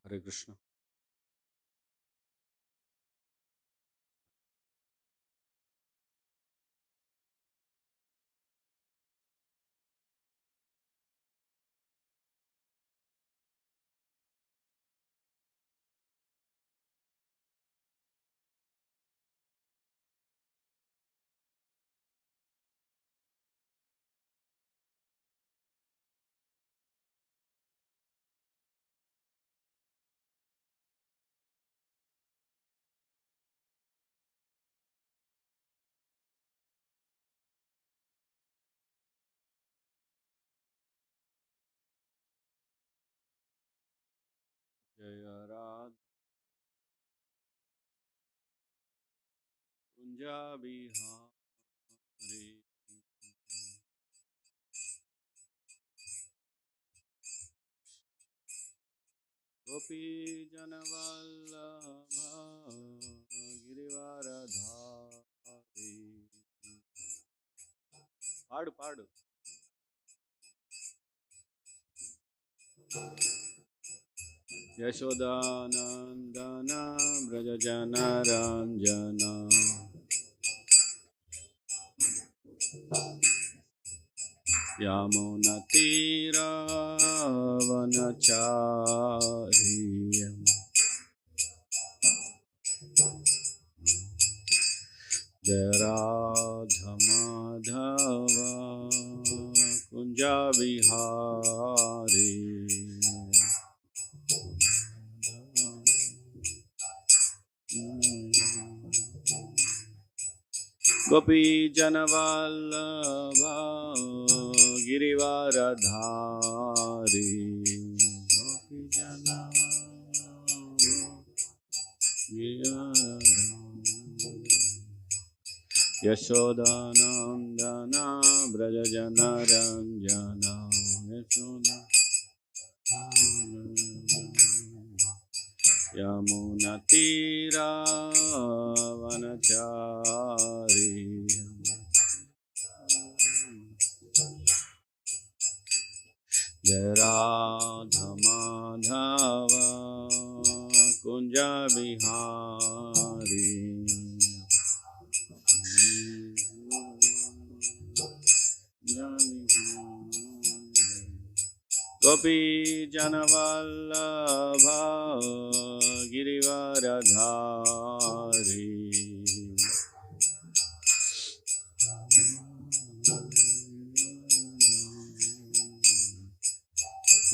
Hare Krishna. Jaya Radha Kunja Bihari Gopi Janavallabha Girivaradhari. Padu, padu. Yashodanandana Brajajana Ranjana Yamunatira Vanachari Jaya Madhava Kunja Vihari Gopi Janavallabha Girivaradhari Gopi Janavallabha Girivaradhari Yashodanandana Brajajana Ranjana Yashoda Yamunatira Vanachari Jaya Madhava Kunja Bihari Gopi Janavallabha Girivaradhari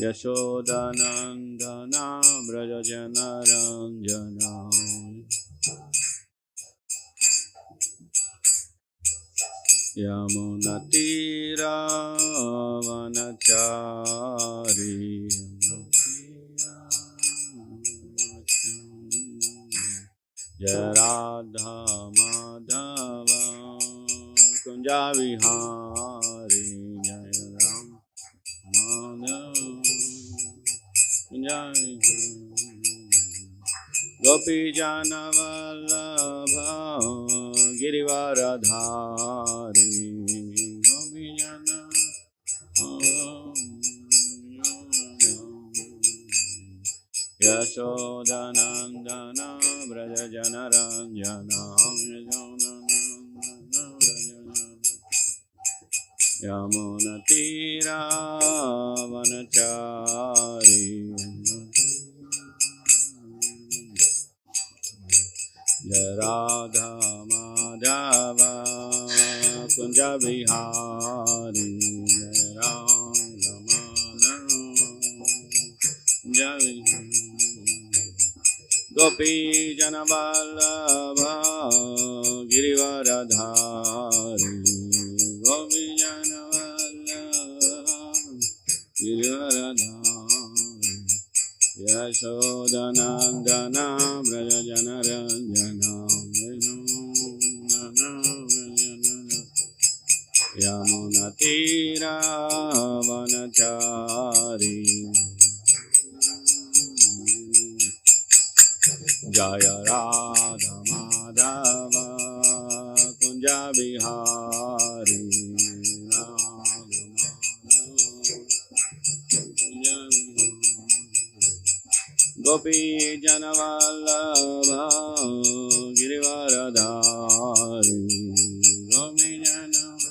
Yashodanandana Brajajana Ranjana Yamunatira Vanachari Jaya Madhava Kunja Vihari Jaya Madhava Kunja Vihari Gopi Janavallabha Girivaradhari Gopi Janavallabha Yashodanandana Brajajana Ranjana Yamunatira Vanachari Jaya Madhava Kunja Vihari Jaya Madhava Kunja Vihari Gopi Janavallabha Girivaradhari Gopi Janavallabha Girivaradhari Yashodanandana Brajajana Ranjana Yamunatira Vanachari Jaya Radha Madhava Kunja Bihari Gopi Janavallabha Girivaradhari Gopi Janavallabha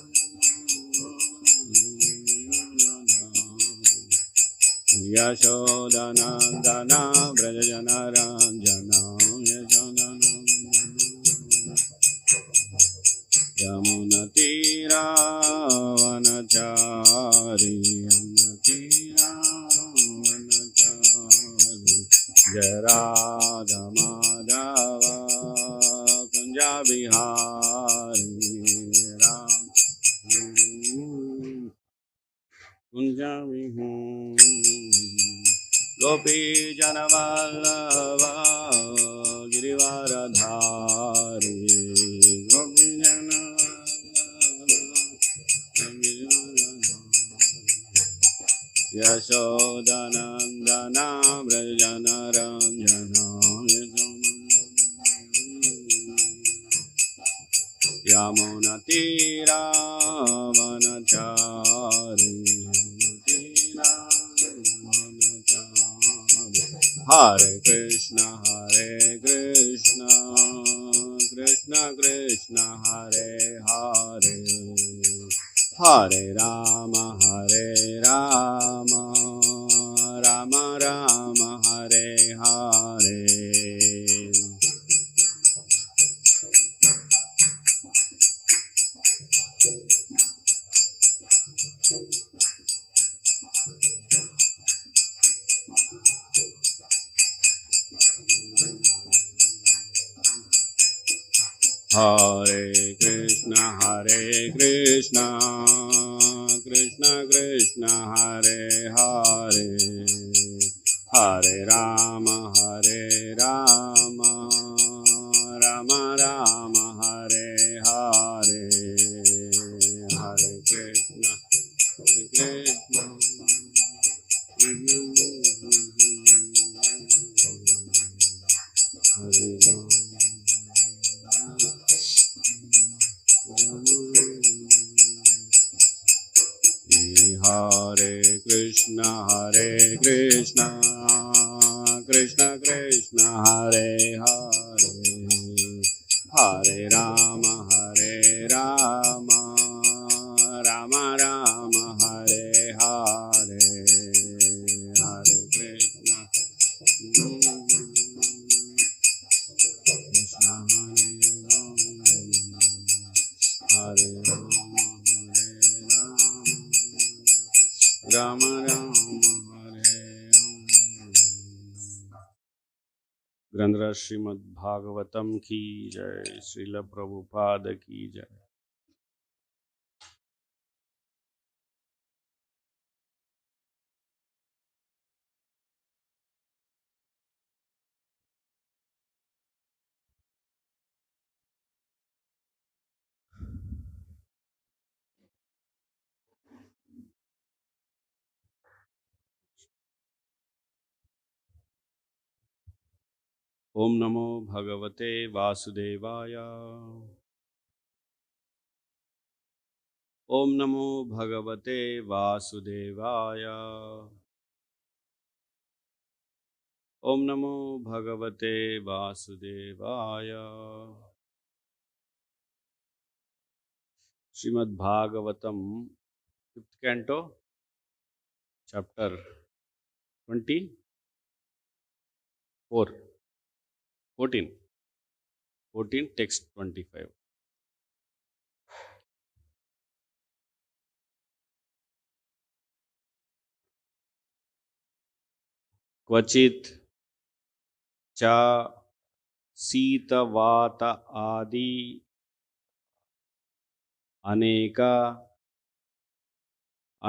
Yashodanandana Brajajanaranjana Yashodanandana Yamunatira Vanachari Yamunatira Vanachari Jarada Madhava Kunja Bihari Ram Kunja Bihari Gopi Janavallabha Girivaradhari Gopi Janavallabha Girivaradhari Yashodanandana Brajanaranjana Yamunatira Vanachari Hare Krishna, Krishna Krishna, Hare Hare, Hare Rama, Rama Rama, Hare Hare. Hare Krishna, Krishna Krishna, Hare Hare, Hare Rama, Rama Rama, Hare Hare, Hare Krishna, Krishna Hare Rama. Hare Krishna, Krishna Krishna, Hare Hare, Hare Rama, Rama Rama, Hare Hare, Hare Krishna, Krishna Hare Rama, Rama Rama, Hare ग्रंथराज Shrimad Bhagavatam की जय, श्रील प्रभुपाद की जय। ओम नमो भगवते वासुदेवाय। ओम नमो भगवते वासुदेवाय। ओम नमो भगवते वासुदेवाय। Shrimad Bhagavatam 5th canto chapter 24 14 text 25। क्वचित् च शीतवात आदि अनेक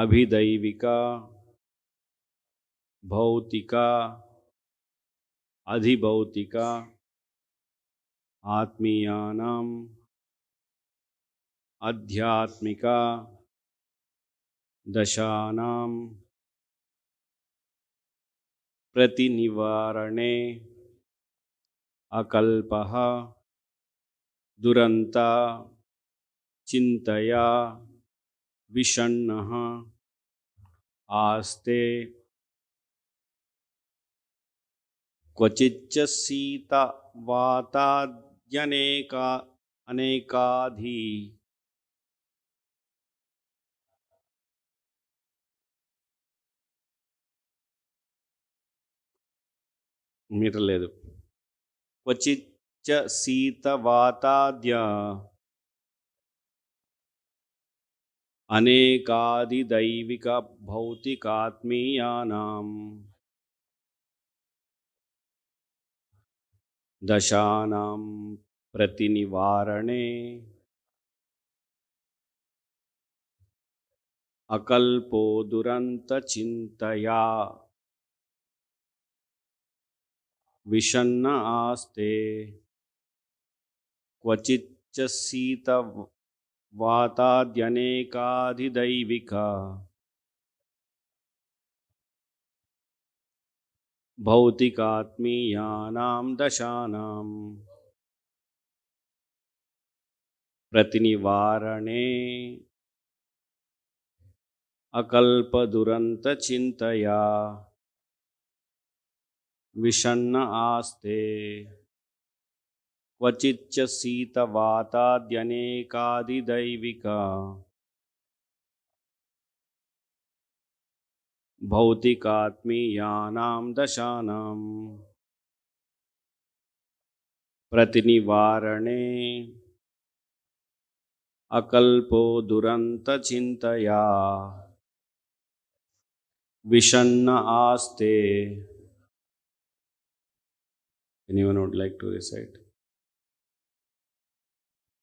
अभिदैविका भौतिका अधिभौतिका आत्मीयानां आध्यात्मिका दशानां प्रतिनिवारणे अकल्पः दुरन्ता चिन्तया विषण्णः आस्ते क्वचिच्च शीतवाताद्यनेका अनेकाधि మీటర్ లేదు. క్వచిచ్చ శీతవాతాద్య అనేకాదిదైవిక భౌతికాత్మీయానాం దశానాం ప్రతినివారణే అకల్పో దురంత చింతయా విషన్న ఆస్తే క్వచిచ్చ శీతవాతాద్యనేకాదిదైవిక భౌతికాత్మీయానాం దశానాం ప్రతినివారణే అకల్పదురంత చింతయా విషన్న ఆస్తే క్వచిచ్చ శీతవాతాద్యనేకాదిదైవిక భౌతికాత్మీయానాం దశానాం ప్రతినివారణే అకల్పో దురంత చింతయా విషన్న ఆస్తే. Anyone would like to recite?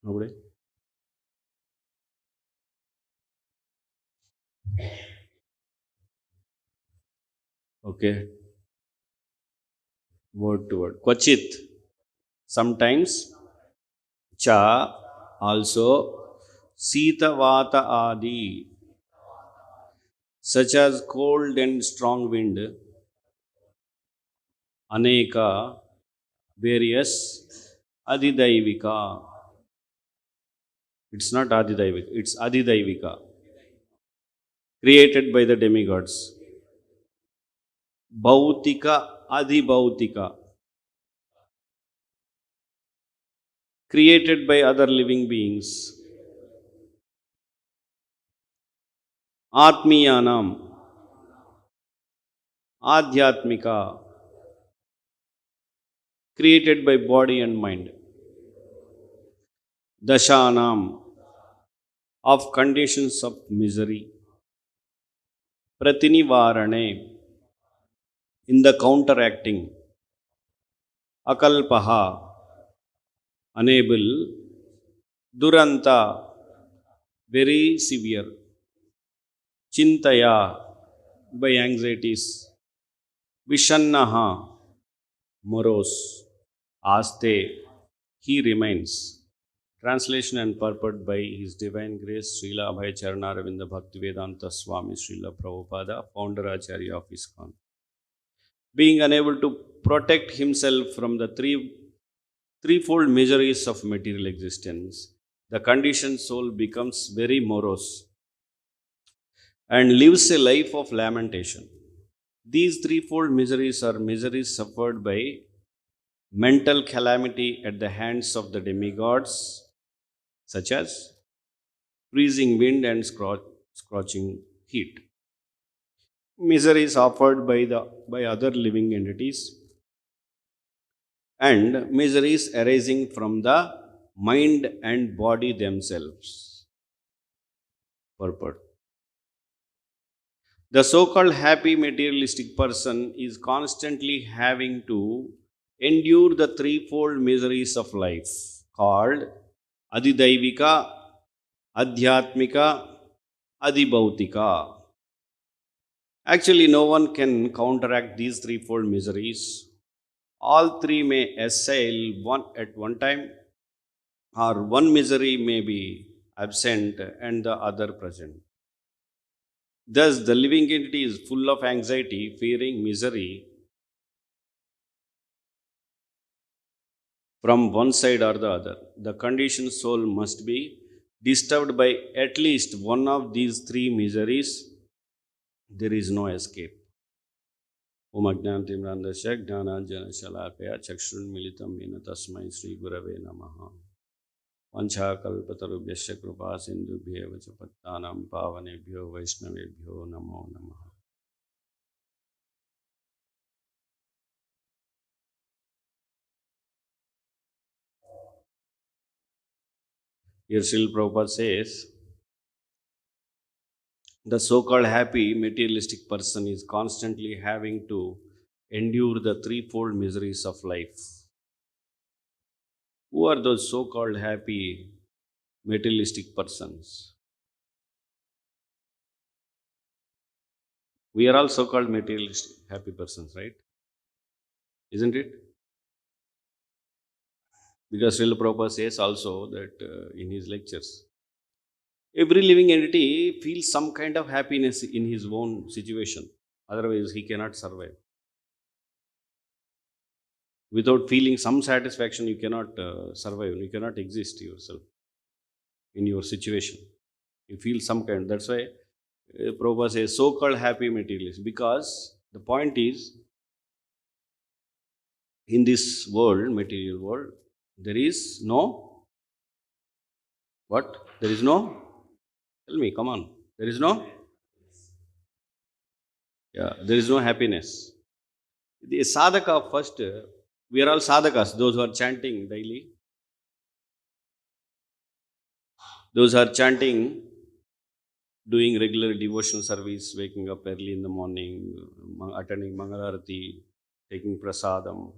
Nobody? Okay. Word to word. Kvachit. Sometimes. Cha. Also. Sita vata adi. Such as cold and strong wind. Aneka. Various. Adidaivika. It's not Adidaivika. It's Adidaivika. Created by the demigods. Bhautika, Adhibhautika. Created by other living beings. Atmiyanam. Adhyatmika. Created by body and mind. Dashanam. Of conditions of misery. Pratinivarane. In the counteracting. Akalpaha. Unable. Duranta. Very severe. Chintaya. By anxieties. Vishannaha. Morose. Aste. He remains. Translation and purport by His Divine Grace Srila Abhay Charanaravindra Bhaktivedanta Swami Srila Prabhupada, founder Acharya of Iskcon. Being unable to protect himself from the threefold miseries of material existence, the conditioned soul becomes very morose and lives a life of lamentation. These threefold miseries are miseries suffered by mental calamity at the hands of the demigods, such as freezing wind and scorching heat. Miseries offered by other living entities, and miseries arising from the mind and body themselves. Purport. The so-called happy materialistic person is constantly having to endure the threefold miseries of life, called Adidaivika, Adhyatmika, Adhibhautika. Actually, no one can counteract these threefold miseries. All three may assail one at one time, or one misery may be absent and the other present. Thus, the living entity is full of anxiety, fearing misery from one side or the other. The conditioned soul must be disturbed by at least one of these three miseries. There is no escape. Om Ajnantimrandasya Jnananjana Shalakaya Chakshurunmilitam Yena Tasmai Sri Gurave Namaha. Vanchakalpatarubhyasya Kripa Sindhubhyev cha Pattanam Pavanebhyo Vaishnavebhyo Namo Namaha. Here Srila Prabhupada says, the so-called happy materialistic person is constantly having to endure the threefold miseries of life. Who are those so-called happy materialistic persons? We are all so-called materialistic happy persons, right? Isn't it? Because Srila Prabhupada says also that in his lectures, every living entity feels some kind of happiness in his own situation. Otherwise, he cannot survive. Without feeling some satisfaction, you cannot survive. You cannot exist yourself in your situation. You feel some kind. That's why Prabhupada says so-called happy materialist. Because the point is, in this world, material world, there is no what? There is no. Tell me, come on. There is no. Yeah, there is no happiness. The sadhaka first, we are all sadhakas, those who are chanting daily, those who are chanting, doing regular devotional service, waking up early in the morning, attending Mangalarati, taking prasadam.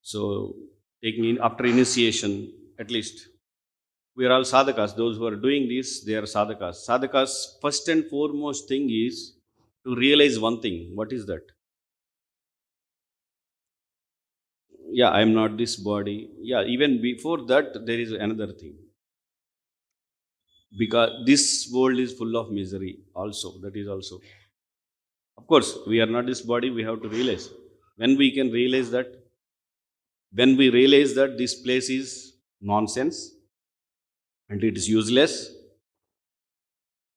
So, taking in after initiation, at least, we are all sadhakas. Those who are doing this, they are sadhakas. Sadhakas, first and foremost thing is to realize one thing. What is that? Yeah, I am not this body. Yeah, even before that, there is another thing. Because this world is full of misery also. That is also. Of course, we are not this body, we have to realize. When we can realize that, when we realize that this place is nonsense and it is useless,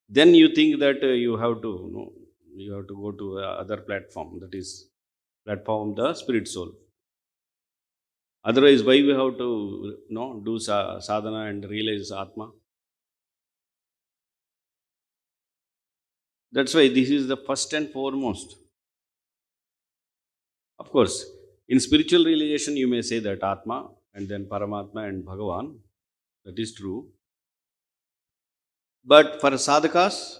then you think that you have to, you have to go to other platform, that is platform the spirit soul. Otherwise, why we have to do sadhana and realize Atma? That's why this is the first and foremost. Of course, in spiritual realization, you may say that Atma and then Paramatma and Bhagavan. That is true. But for sadhakas,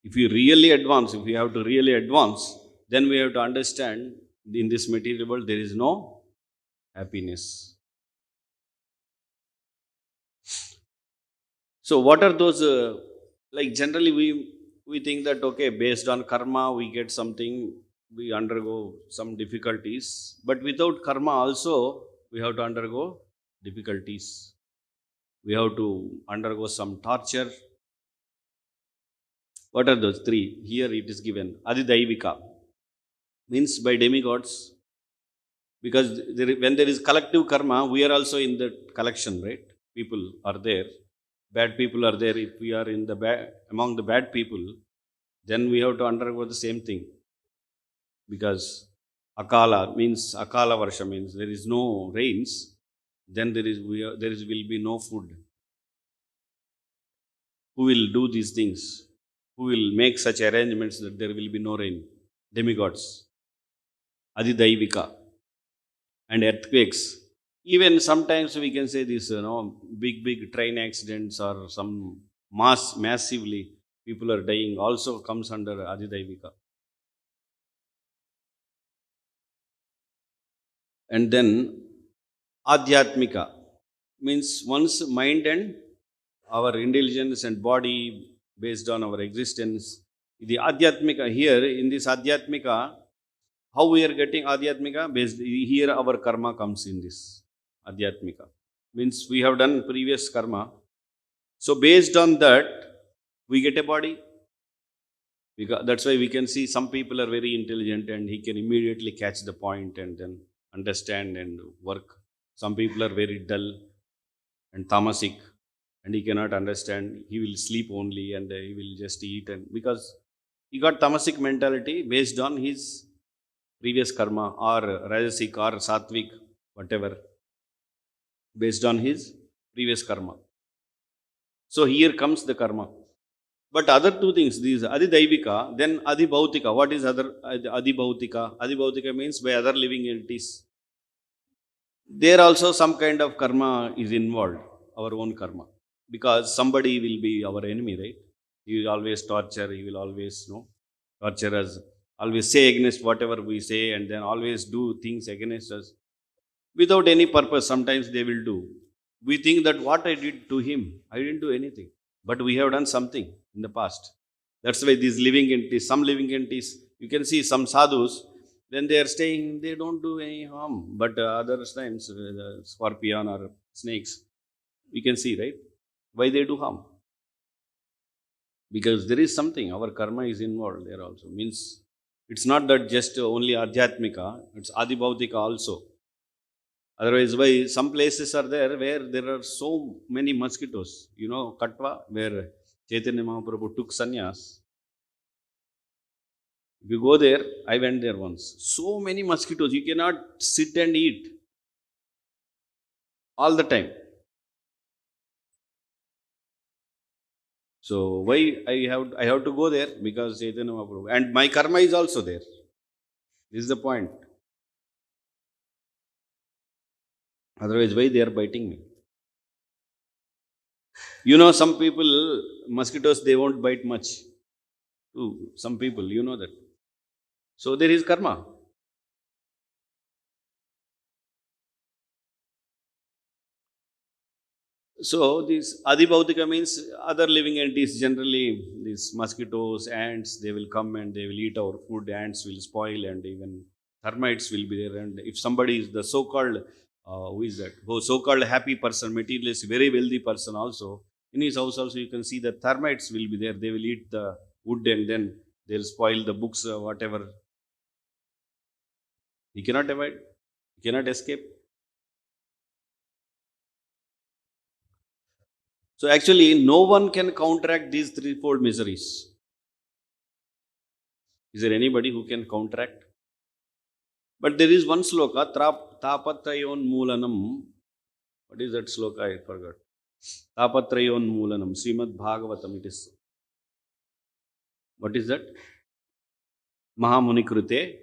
if you really advance, if you have to really advance, then we have to understand in this material world there is no happiness. So, what are those? Like generally, we think that okay, based on karma, we get something, we undergo some difficulties. But without karma, also we have to undergo difficulties. We have to undergo some torture. What are those three? Here it is given Adidaivika, means by demigods. Because when there is collective karma, we are also in the collection, right? People are there, bad people are there. If we are in the among the bad people, then we have to undergo the same thing. Because akala means akala varsha means there is no rains, then there is will be no food. Who will do these things? Who will make such arrangements that there will be no rain? Demigods, Adidaivika, and earthquakes. Even sometimes we can say this, big train accidents or some massively people are dying also comes under Adidaivika. And then Adhyatmika means one's mind and our intelligence and body based on our existence. The Adhyatmika here, in this Adhyatmika, how we are getting Adhyatmika? Based here our karma comes in this Adhyatmika. Means we have done previous karma. So based on that, we get a body. Because that's why we can see some people are very intelligent and he can immediately catch the point and then understand and work. Some people are very dull and tamasic and he cannot understand. He will sleep only and he will just eat, and because He got tamasic mentality based on his previous karma, or rajasic or sattvic, whatever, based on his previous karma. So here comes the karma. But other two things, these Adidaivika, then Adibhautika. What is other Adibhautika? Adibhautika means by other living entities. There also some kind of karma is involved, our own karma. Because somebody will be our enemy, right? He will always torture, he will always torture us, always say against whatever we say, and then always do things against us without any purpose. Sometimes they will do. We think that what I did to him, I didn't do anything, but we have done something in the past. That's why these living entities, some living entities, you can see some sadhus, when they are staying, they don't do any harm, but other times, the scorpion or snakes, we can see, right, why they do harm, because there is something, our karma is involved there also. Means it's not that just only adhyatmika, it's adibhautika also. Otherwise, why some places are there where there are so many mosquitoes? You know, Katwa, where Chaitanya Mahaprabhu took sannyas. If you go there, I went there once. So many mosquitoes, you cannot sit and eat all the time. So why I have to go there? Because Chaitanya Mahaprabhu, and my karma is also there. This is the point. Otherwise, why they are biting me? You know, some people, mosquitoes, they won't bite much. Ooh, some people, you know that. So there is karma. So this adibhautika means other living entities, generally these mosquitoes, ants, they will come and they will eat our food, ants will spoil, and even termites will be there. And if somebody is the so-called, who is that? Oh, so-called happy person, materialist, very wealthy person also, in his house also you can see the termites will be there. They will eat the wood and then they'll spoil the books, whatever. He cannot avoid, he cannot escape. So actually, no one can counteract these threefold miseries. Is there anybody who can counteract? But there is one sloka, tapatrayon moolanam. What is that sloka? I forgot. Tapatrayon moolanam. Srimad Bhagavatam it is. What is that? Mahamunikrute.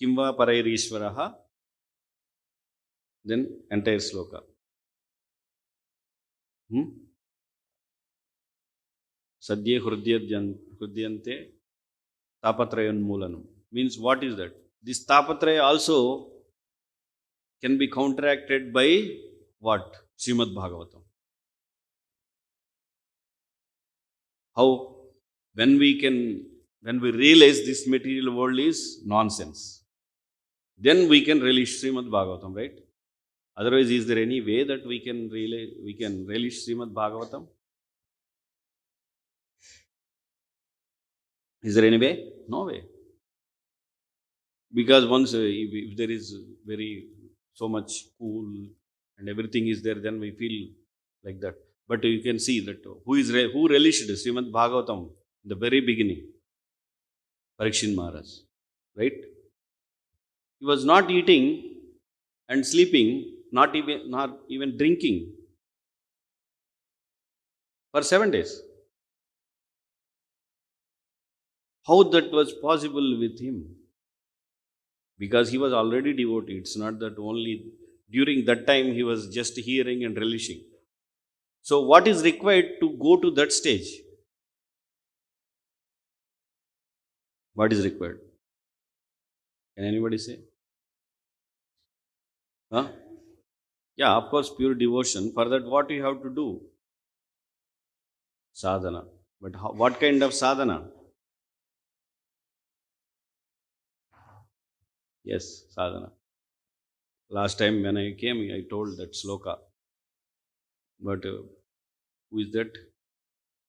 Kimva parairishvaraha. Then entire sloka. Sadhye hrudyante tapatrayon moolanam. Means what is that? This tapatraya also can be counteracted by what? Srimad Bhagavatam. How? When we realize this material world is nonsense, then we can relish Srimad Bhagavatam, right? Otherwise, is there any way that we can relish Srimad Bhagavatam? Is there any way? No way. Because once, if there is very so much cool and everything is there, then we feel like that. But you can see that who relished Srimad Bhagavatam in the very beginning? Parikshit Maharaj, right? He was not eating and sleeping, not even drinking for 7 days. How that was possible with him? Because he was already devotee. It's not that only during that time he was just hearing and relishing. So what is required to go to that stage? What is required? Can anybody say? Huh? Yeah, of course, pure devotion. For that, what you have to do? Sadhana. But what kind of sadhana? Yes, sadhana. Last time when I came, I told that sloka. But who is that?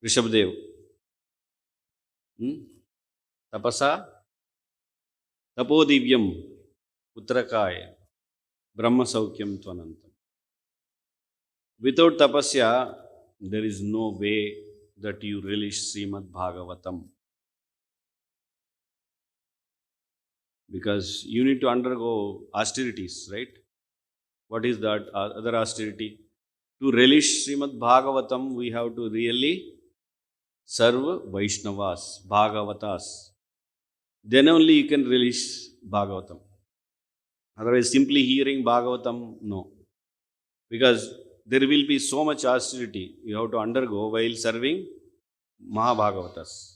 Rishabdev. Tapasa tapodivyam utrakaya brahma saukyam tvanantam. Without tapasya, there is no way that you relish Srimad Bhagavatam. because you need to undergo austerities, right? What is that other austerity? To relish Srimad Bhagavatam, we have to really serve Vaishnavas, Bhagavatas. Then only you can relish Bhagavatam. Otherwise, simply hearing Bhagavatam, no. Because there will be so much austerity you have to undergo while serving Mahabhagavatas.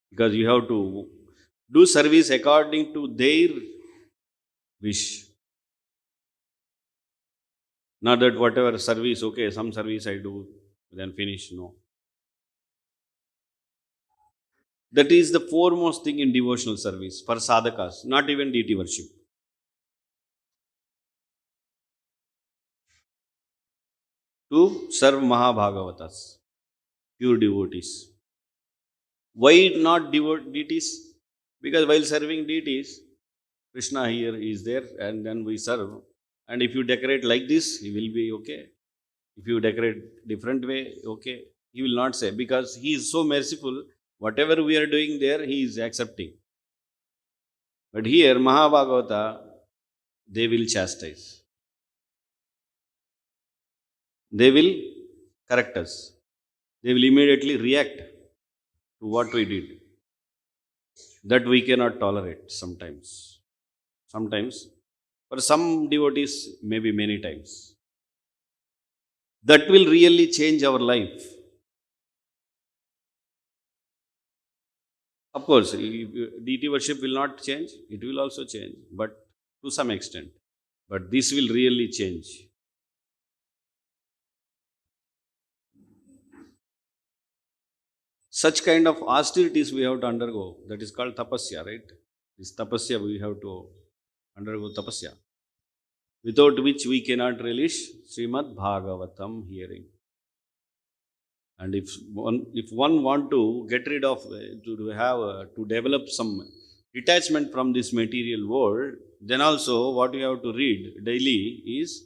Because you have to do service according to their wish. Not that whatever service, okay, some service I do, then finish. No. That is the foremost thing in devotional service for sadhakas, not even deity worship. To serve Mahabhagavatas, pure devotees. Why not deities? Because while serving deities, Krishna here is there and then we serve. And if you decorate like this, he will be okay. If you decorate different way, okay. He will not say because he is so merciful. Whatever we are doing there, he is accepting. But here, Mahabhagavata, they will chastise. They will correct us. They will immediately react to what we did. That we cannot tolerate sometimes. Sometimes. For some devotees, maybe many times. That will really change our life. Of course, deity worship will not change, it will also change, but to some extent. But this will really change. Such kind of austerities we have to undergo. That is called tapasya, right? This tapasya we have to undergo tapasya. Without which we cannot relish Srimad Bhagavatam hearing. And if one want to get rid of, to develop some detachment from this material world, then also what you have to read daily is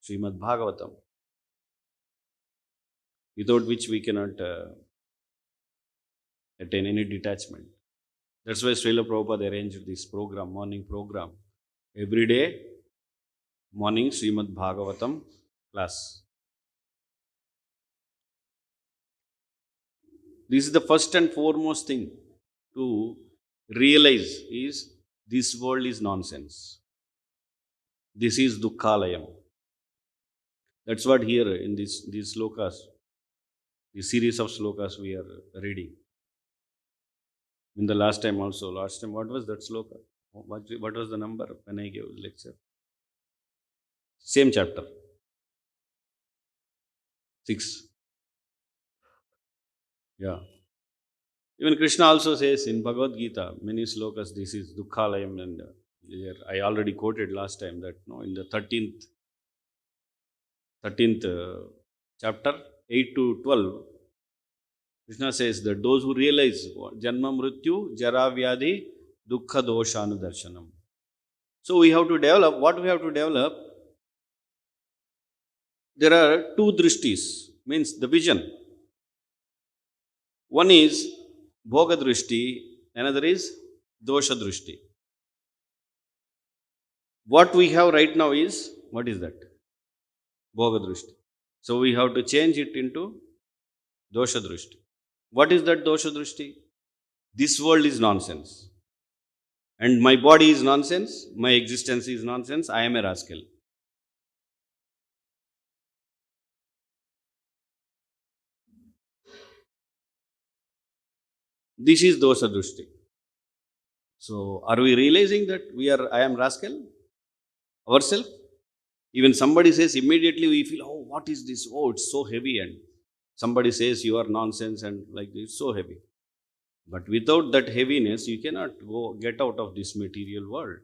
Srimad Bhagavatam, without which we cannot attain any detachment. That's why Srila Prabhupada arranged this program, morning program. Every day, morning Srimad Bhagavatam class. This is the first and foremost thing to realize is this world is nonsense. This is Dukkhalayam. That's what here in these slokas, the series of slokas we are reading. In the last time, what was that sloka? What was the number when I gave lecture? Same chapter. 6. Yeah. Even Krishna also says in Bhagavad Gita, many slokas, this is Dukkhalayam, and I already quoted last time that in the 13th chapter, 8 to 12, Krishna says that those who realize Janma Mrityu, Jara Vyadhi, Dukkha Doshanu Darshanam. So we have to develop, what we have to develop, there are two drishtis, means the vision. One is Bhoga Drishti, another is Dosha Drishti. What we have right now is, what is that? Bhoga Drishti. So we have to change it into Dosha Drishti. What is that Dosha Drishti? This world is nonsense. And my body is nonsense, my existence is nonsense, I am a rascal. This is Dosha Drishti. So are we realizing that I am rascal? Ourselves? Even somebody says, immediately we feel, oh, what is this? Oh, it's so heavy. And somebody says you are nonsense and like this, so heavy. But without that heaviness, you cannot get out of this material world.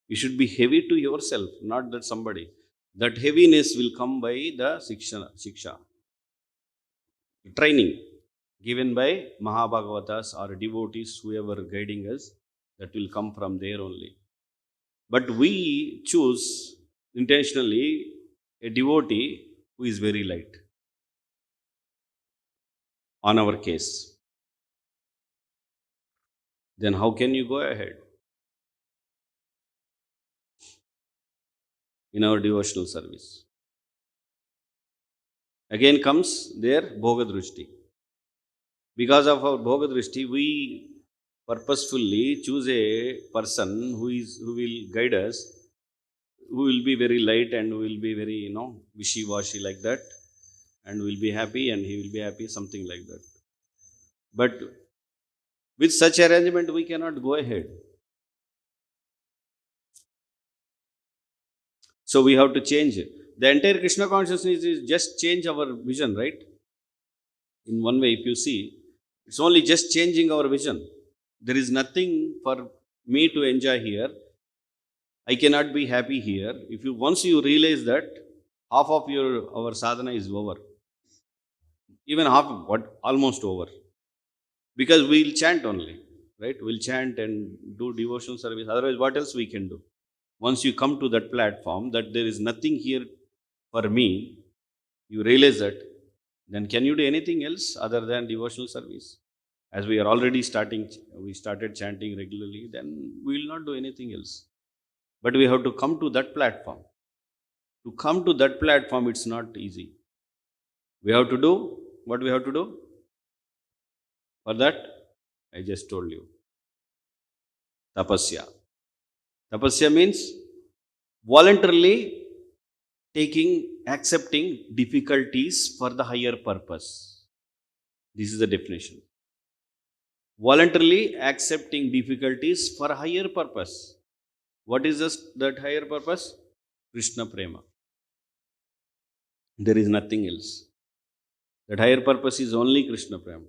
You should be heavy to yourself, not that somebody. That heaviness will come by the shiksha, training given by Mahabhagavatas or devotees, whoever guiding us, that will come from there only. But we choose intentionally a devotee who is very light on our case. then how can you go ahead in our devotional service? Again comes their Bhoga Drishti. Because of our Bhoga Drishti, we purposefully choose a person who will guide us, who will be very light and who will be very, wishy-washy like that, and will be happy and he will be happy, something like that. But with such arrangement, we cannot go ahead. So we have to change it. The entire Krishna consciousness is just change our vision, right? In one way, if you see, it's only just changing our vision. There is nothing for me to enjoy here. I cannot be happy here. If you once you realize that, half of our sadhana is over. Even half, what almost over. Because we'll chant only, right? We'll chant and do devotional service. Otherwise, what else we can do? Once you come to that platform that there is nothing here for me, you realize that, then can you do anything else other than devotional service? As we are already we started chanting regularly, then we will not do anything else. But we have to come to that platform. To come to that platform, it's not easy. We have to do what we have to do. For that, I just told you. Tapasya. Tapasya means voluntarily accepting difficulties for the higher purpose. This is the definition. Voluntarily accepting difficulties for a higher purpose. What is that higher purpose? Krishna Prema. There is nothing else. That higher purpose is only Krishna Prema.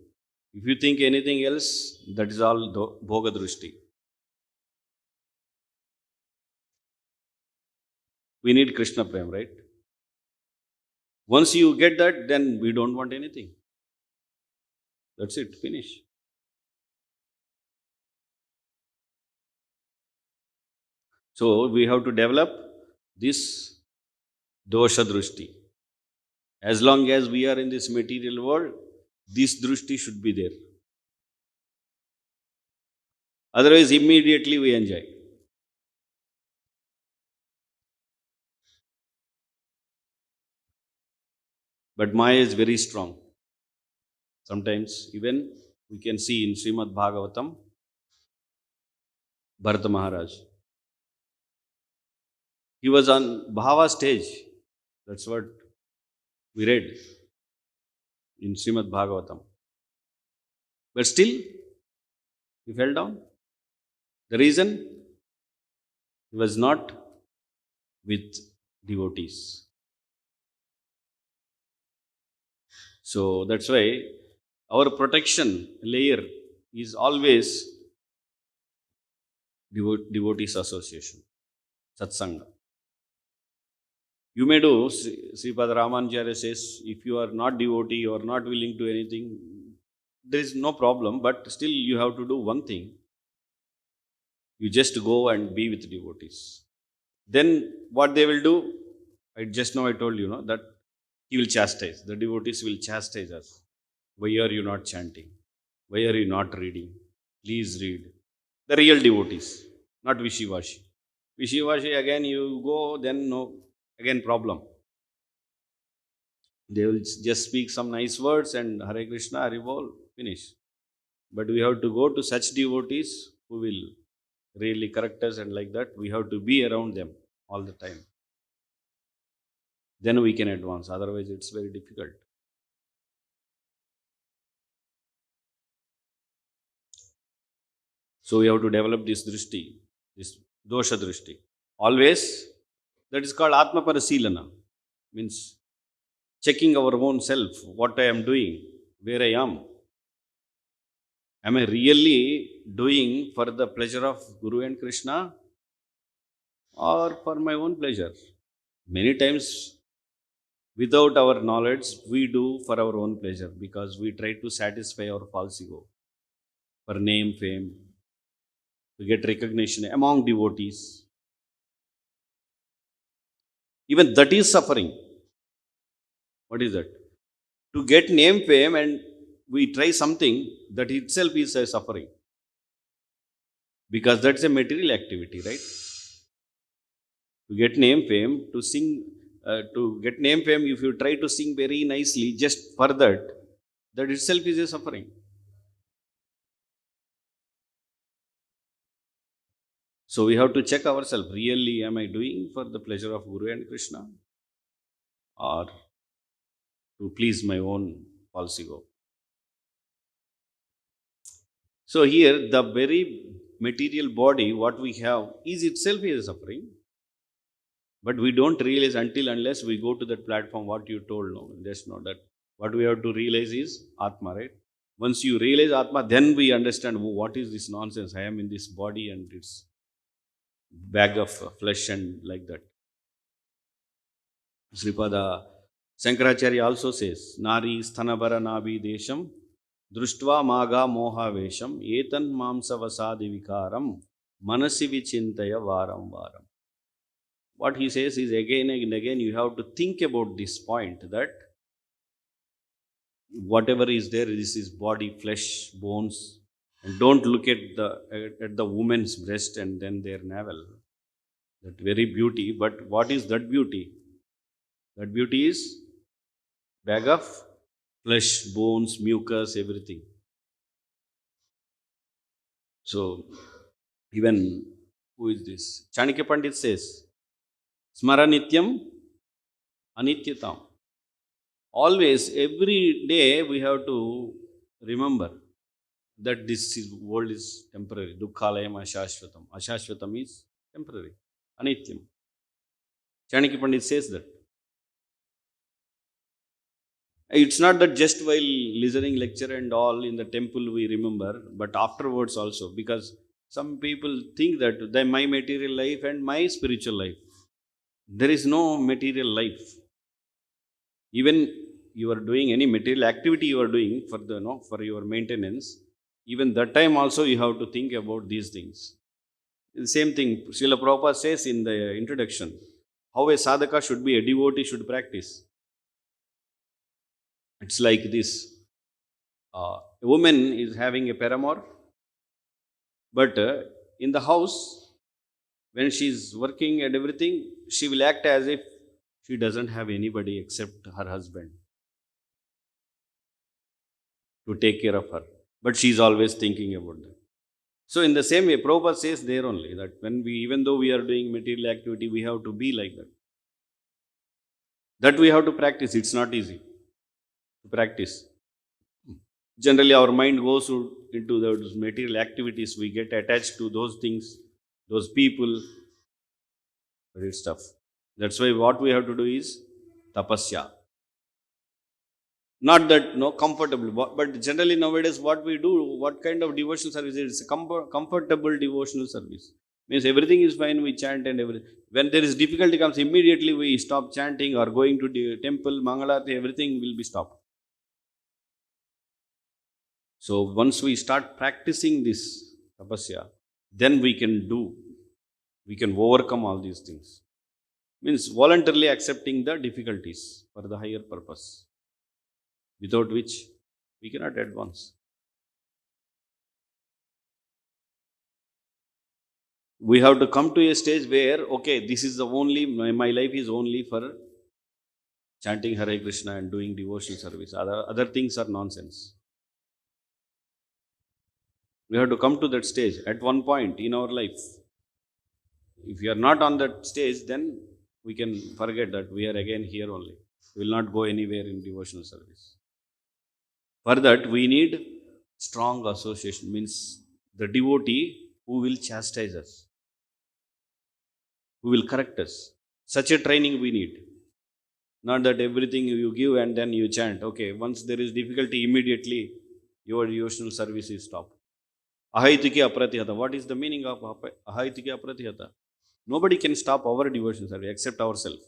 If you think anything else, that is all Bhoga Drishti. We need Krishna Prema, right? Once you get that, then we don't want anything. That's it, finish. So we have to develop this dosha drishti. As long as we are in this material world, this drishti should be there. Otherwise, immediately we enjoy. But Maya is very strong. Sometimes even we can see in Srimad Bhagavatam, Bharata Maharaj. He was on Bhava stage. That's what we read in Srimad Bhagavatam. But still, he fell down. The reason? He was not with devotees. So that's why our protection layer is always devotees association, satsanga. You may do, Sripad Ramanujacharya says, if you are not devotee, you are not willing to anything, there is no problem, but still you have to do one thing. You just go and be with devotees. Then what they will do, I told you, that he will chastise. The devotees will chastise us. Why are you not chanting? Why are you not reading? Please read. The real devotees, not wishy-washy. Wishy-washy, again you go, then no, again problem. They will just speak some nice words and Hare Krishna, Hare Bol, finish. But we have to go to such devotees who will really correct us, and like that, we have to be around them all the time. Then we can advance. Otherwise, it's very difficult. So we have to develop this drishti, this dosha drishti. Always, that is called Atma Parasilana. Means checking our own self, what I am doing, where I am. Am I really doing for the pleasure of Guru and Krishna or for my own pleasure? Many times, without our knowledge, we do for our own pleasure because we try to satisfy our false ego for name, fame, to get recognition among devotees. Even that is suffering. What is that? To get name, fame, and we try something, that itself is a suffering. because that's a material activity, right? To get name fame, to sing, to get name fame, if you try to sing very nicely, just for that, that itself is a suffering. So we have to check ourselves. Really, am I doing for the pleasure of Guru and Krishna, or to please my own false ego? So here, the very material body, what we have, is itself is a suffering. But we don't realize until unless we go to that platform, what you told, no, just know that what we have to realize is Atma, right? Once you realize Atma, then we understand, oh, what is this nonsense? I am in this body and it's bag of flesh and like that. Sripada Shankaracharya also says, Nari sthanabara nabi desham društva maga moha vesham etan mamsa vasadi vikaram manasi vichintaya varam varam. What he says is again and again you have to think about this point that whatever is there, this is body, flesh, bones, and don't look at the woman's breast and then their navel. That very beauty, but what is that beauty? That beauty is bag of flesh, bones, mucus, everything. So even who is this? Chanakya Pandit says, Smaranityam Anityatam. Always, every day we have to remember that world is temporary. Dukkhalayam ashashvatam. Ashashvatam is temporary. Anityam. Chanakya Pandit says that. It's not that just while listening lecture and all in the temple we remember, but afterwards also, because some people think that my material life and my spiritual life. There is no material life. Even you are doing any material activity you are doing for for your maintenance, even that time also you have to think about these things. The same thing Srila Prabhupada says in the introduction, how a sadhaka should be, a devotee should practice. It's like this. A woman is having a paramour, but in the house, when she is working and everything, she will act as if she doesn't have anybody except her husband to take care of her. But she is always thinking about that. So in the same way, Prabhupada says there only that even though we are doing material activity, we have to be like that. That we have to practice. It's not easy to practice. Generally, our mind goes into those material activities. We get attached to those things, those people, but it's tough. That's why what we have to do is tapasya. Not that comfortable, but generally nowadays what we do, what kind of devotional service is a comfortable devotional service. Means everything is fine, we chant and everything. When there is difficulty comes, immediately we stop chanting or going to the temple, Mangalarti, everything will be stopped. So once we start practicing this tapasya, then we can overcome all these things. Means voluntarily accepting the difficulties for the higher purpose, without which we cannot advance. We have to come to a stage where, okay, this is the only, my life is only for chanting Hare Krishna and doing devotional service. Other things are nonsense. We have to come to that stage at one point in our life. If you are not on that stage, then we can forget that we are again here only. We will not go anywhere in devotional service. For that, we need strong association, means the devotee who will chastise us, who will correct us. Such a training we need. Not that everything you give and then you chant. Okay, once there is difficulty, immediately your devotional service is stopped. Ahaitiki apratihata. What is the meaning of ahaitiki apratihata? Nobody can stop our devotional service except ourselves.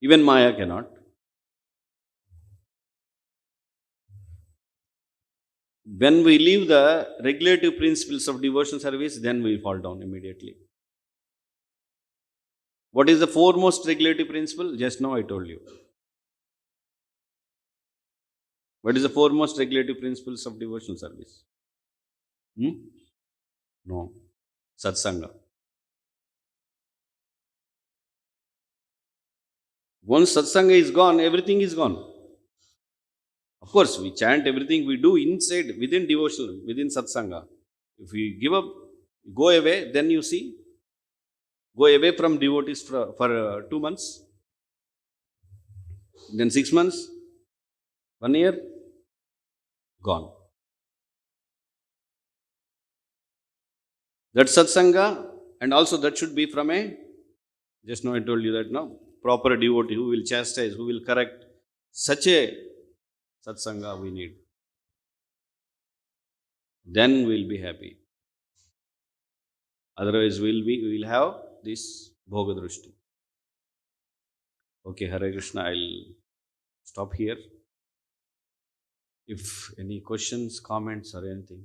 Even Maya cannot. When we leave the regulative principles of devotional service, then we fall down immediately. What is the foremost regulative principle? Just now I told you. What is the foremost regulative principles of devotional service? Hmm? No. Satsanga. Once satsanga is gone, everything is gone. Of course, we chant everything we do inside, within devotional, within satsanga. If we give up, go away, then you see, go away from devotees for 2 months, then 6 months, 1 year, gone. That satsanga, and also that should be from a, just now I told you that now, proper devotee who will chastise, who will correct. Such a satsanga we need. Then we'll be happy. Otherwise, we'll have this bhoga drushti. Okay, Hare Krishna, I'll stop here. If any questions, comments, or anything.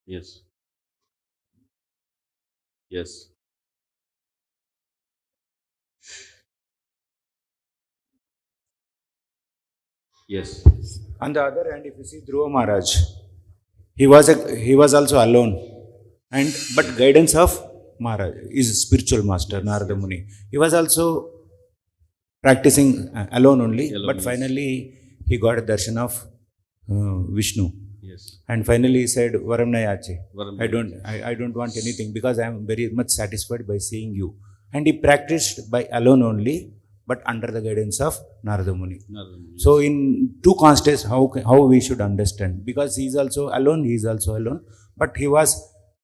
Yes, yes, yes, On the other hand, if you see Dhruva Maharaj, he was also alone, and but guidance of Maharaj is spiritual master yes, Narada yes. Muni. He was also practicing alone only, Alone, but yes, finally he got a darshan of Vishnu, yes. and finally he said, "Varamnayache, I Varamnayache. don't, I don't want anything because I am very much satisfied by seeing you." And he practiced by alone only, but under the guidance of Narada Muni. Narada, So yes, in two contexts, how we should understand, because he is also alone, but he was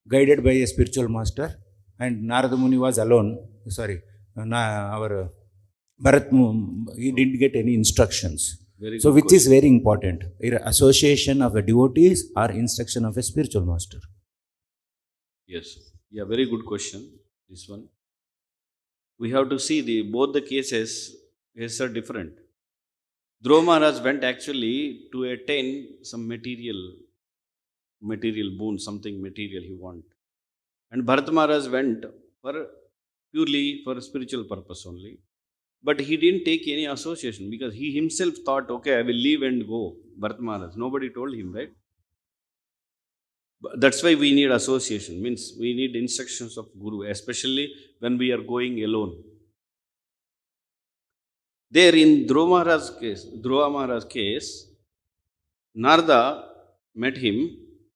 guided by a spiritual master, and Narada Muni was alone. Sorry, our Bharat, he didn't get any instructions. very So good which is question. very important. Either association of a devotees or instruction of a spiritual master. Yes, yeah, very good question. This one. We have to see the both the cases are different. Dhruva Maharaj went actually to attain some material boon, something material he want. And Bharat Maharaj went for purely for spiritual purpose only. But he didn't take any association because he himself thought, okay, I will leave and go. Bharat Maharaj. Nobody told him, right? That's why we need association. Means we need instructions of Guru, especially when we are going alone. There in Dhruva Maharaj's case, Narada met him,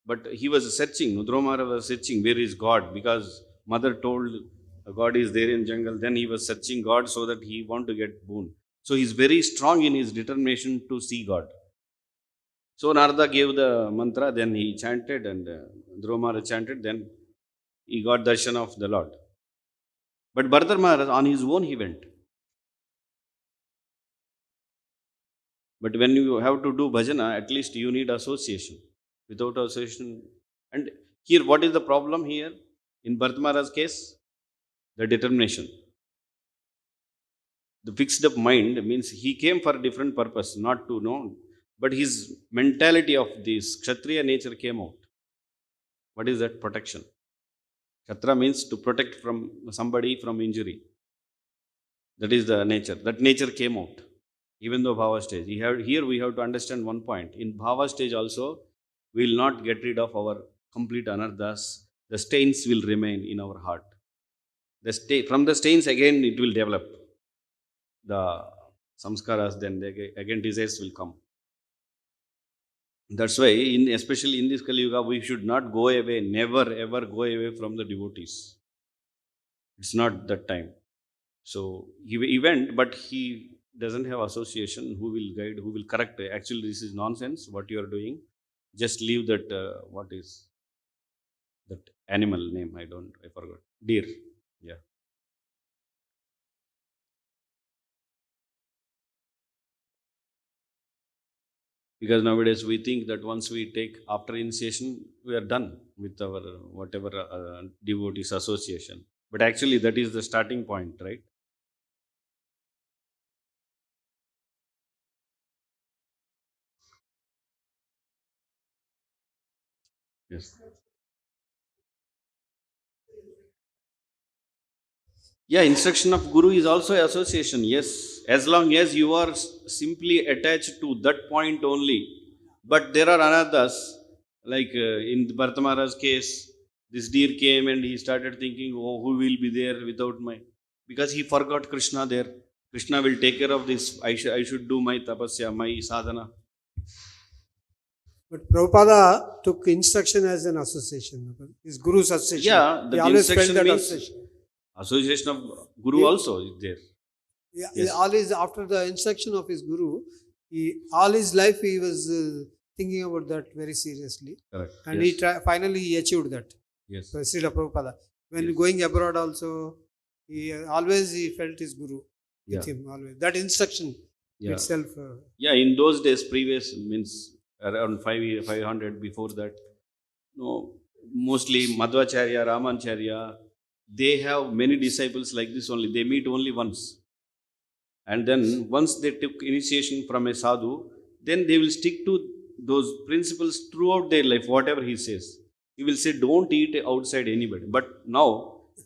but he was searching. Dhruva Maharaj was searching where is God because mother told God is there in jungle. Then he was searching God so that he want to get boon. So he's very strong in his determination to see God. So Narada gave the mantra, then he chanted and Dhruva Maharaj chanted, then he got darshan of the Lord. But Bharadar Maharaj on his own he went. But when you have to do bhajana, at least you need association. Without association, and here what is the problem here? In Bharat Maharaj's case, the determination. The fixed up mind means he came for a different purpose, not to know, but his mentality of this Kshatriya nature came out. What is that? Protection. Kshatriya means to protect from somebody from injury. That is the nature. That nature came out. Even though bhava stage. Here we have to understand one point. In bhava stage also, we will not get rid of our complete anarthas. The stains will remain in our heart. From the stains again it will develop. The samskaras, then again desires will come. That's why, especially in this Kali Yuga, we should not go away, never ever go away from the devotees. It's not that time. So he went, but he doesn't have association who will guide, who will correct. Actually, this is nonsense. What you are doing, just leave that. What is that animal name? I forgot. Deer. Yeah. Because nowadays we think that once we take after initiation, we are done with our whatever devotees association. But actually, that is the starting point, right? Yes. Yeah, instruction of Guru is also association. Yes, as long as you are simply attached to that point only. But there are anathas, like in the Bhartamara's case, this deer came and he started thinking, oh, who will be there without my. Because he forgot Krishna there. Krishna will take care of this. I should do my tapasya, my sadhana. But Prabhupada took instruction as an association, his Guru's association. Yeah, He that always felt instruction that means association. association of Guru He- also is there. Yeah, Yes. always after the instruction of his Guru, all his life he was thinking about that very seriously. Correct. And Yes. finally he achieved that. Yes. So Srila Prabhupada. When Yes. going abroad also, he always felt his Guru with Yeah. him always. That instruction Yeah. itself. Yeah, in those days, previous means around 500 before that, no, mostly Madhvacharya, Ramanacharya, they have many disciples like this only. They meet only once. And then once they took initiation from a sadhu, then they will stick to those principles throughout their life, whatever he says. He will say, don't eat outside anybody. But now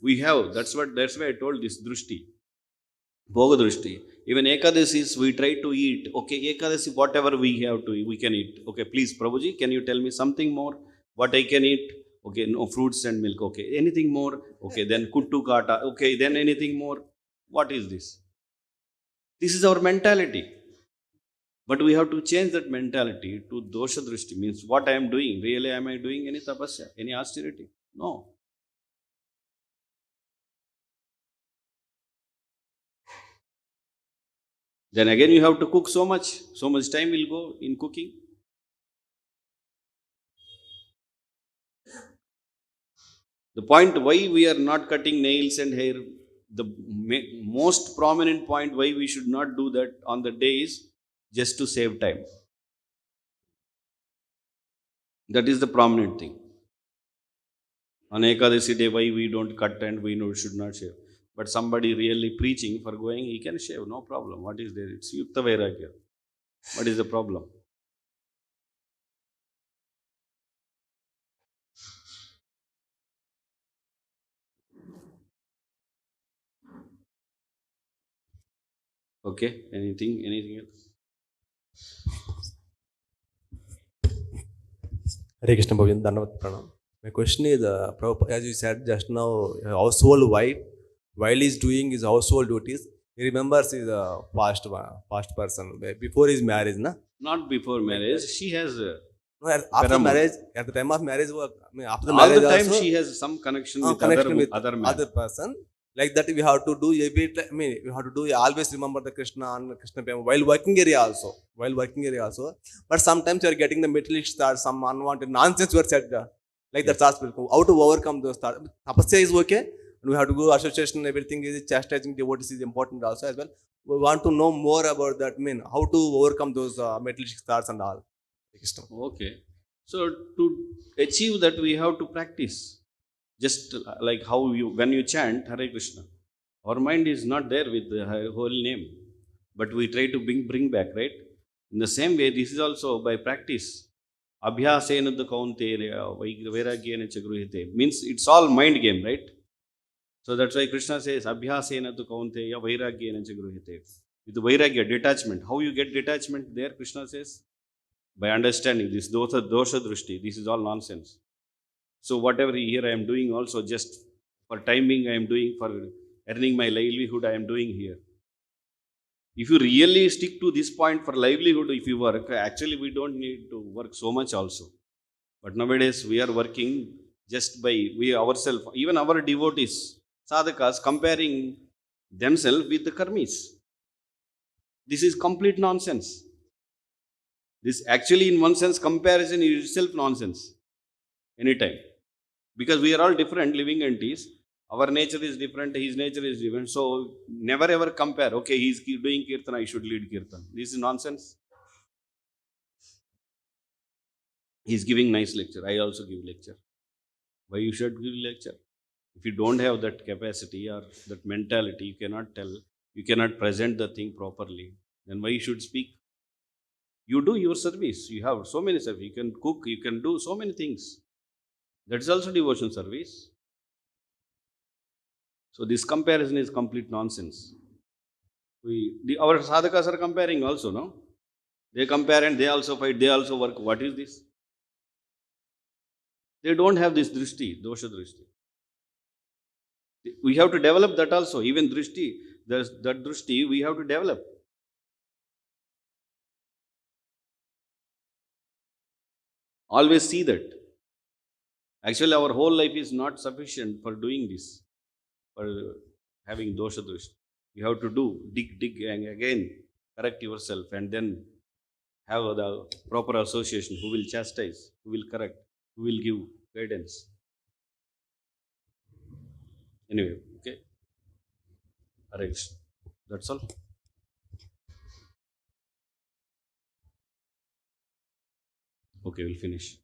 we have, that's why I told this drushti. Bhoga Drishti. Even Ekadasis, we try to eat. Okay, Ekadasi, whatever we have to eat, we can eat. Okay, please, Prabhuji, can you tell me something more? What I can eat? Okay, no fruits and milk. Okay, anything more? Okay, then kuttu kata. Okay, then anything more? What is this? This is our mentality. But we have to change that mentality to dosha drishti. Means what I am doing. Really, am I doing any tapasya? Any austerity? No. Then again, you have to cook so much. So much time will go in cooking. The point why we are not cutting nails and hair, the most prominent point why we should not do that on the day is just to save time. That is the prominent thing. On Ekadasi day, why we don't cut and we should not shave. But somebody really preaching for going, he can shave, no problem. What is there? It's Yukta Vairagya. What is the problem? Okay, anything else? Hare Krishna Bhavin, Dhanavad Pranam. My question is, Prabhupada, as you said just now, a household wife, while he's doing his household duties, he remembers his past person before his marriage, na? Not before marriage. She has No, after Paramount. marriage, at the time of marriage, after the all marriage the time also, she has some connection with connection other with other man. other person. Like that, we have to do a bit. We have to do always remember the Krishna and Krishna Prema while working area also. But sometimes you are getting the materialist thoughts, some unwanted nonsense you are said. Like Yes. that's aspect. How to overcome those thoughts? Tapasya is okay. And we have to go association. Everything is chastising devotees is important also as well. We want to know more about that. How to overcome those materialistic thoughts and all. Krishna. Okay. So to achieve that, we have to practice. Just like how you, when you chant Hare Krishna, our mind is not there with the whole name, but we try to bring back, right? In the same way, this is also by practice. Abhyasena the kaunteya vairagyena chagruhite. Means it's all mind game, right? So that's why Krishna says, Abhyasena tu kaunteya vairagyena chagruhite. With the vairagya, detachment. How you get detachment there, Krishna says? By understanding this dosha drushti. This is all nonsense. So whatever here I am doing also just for timing I am doing, for earning my livelihood I am doing here. If you really stick to this point for livelihood, if you work, actually we don't need to work so much also. But nowadays we are working just by we ourselves, even our devotees, sadhakas, comparing themselves with the karmis. This is complete nonsense. This actually in one sense comparison is itself nonsense. Anytime. Because we are all different living entities. Our nature is different, his nature is different. So never ever compare. Okay, he's doing kirtan, I should lead kirtan. This is nonsense. He's giving nice lecture, I also give lecture. Why you should give lecture? If you don't have that capacity or that mentality, you cannot tell, you cannot present the thing properly, then why you should speak? You do your service. You have so many service. You can cook, you can do so many things. That is also devotion service. So this comparison is complete nonsense. Our sadhakas are comparing also, no? They compare and they also fight, they also work. What is this? They don't have this drishti, dosha drishti. We have to develop that also. Even drishti, that drishti we have to develop. Always see that. Actually, our whole life is not sufficient for doing this, for having dosha drishti. You have to do, dig, and again, correct yourself, and then have the proper association who will chastise, who will correct, who will give guidance. Anyway, okay, Hare Krishna. That's all. Okay, we'll finish.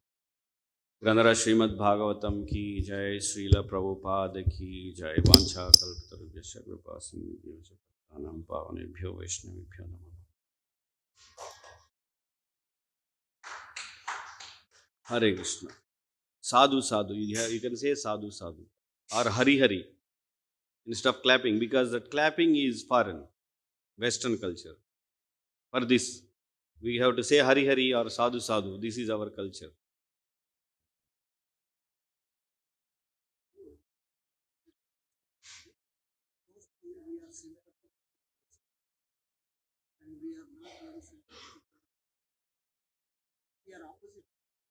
ग्रंथराज Shrimad Bhagavatam की जय, श्रील प्रभुपाद की जय। वांछा कल्पतरुभ्यश्च कृपा सिन्धुभ्यश्च पतितानां पावनेभ्यो वैष्णवेभ्यो नमः। Hare Krishna. Sadhu sadhu. You can say sadhu sadhu or hari hari instead of clapping, because that clapping is foreign, Western culture. For this, we have to say hari hari or sadhu sadhu. This is our culture. And we are not very sympathetic.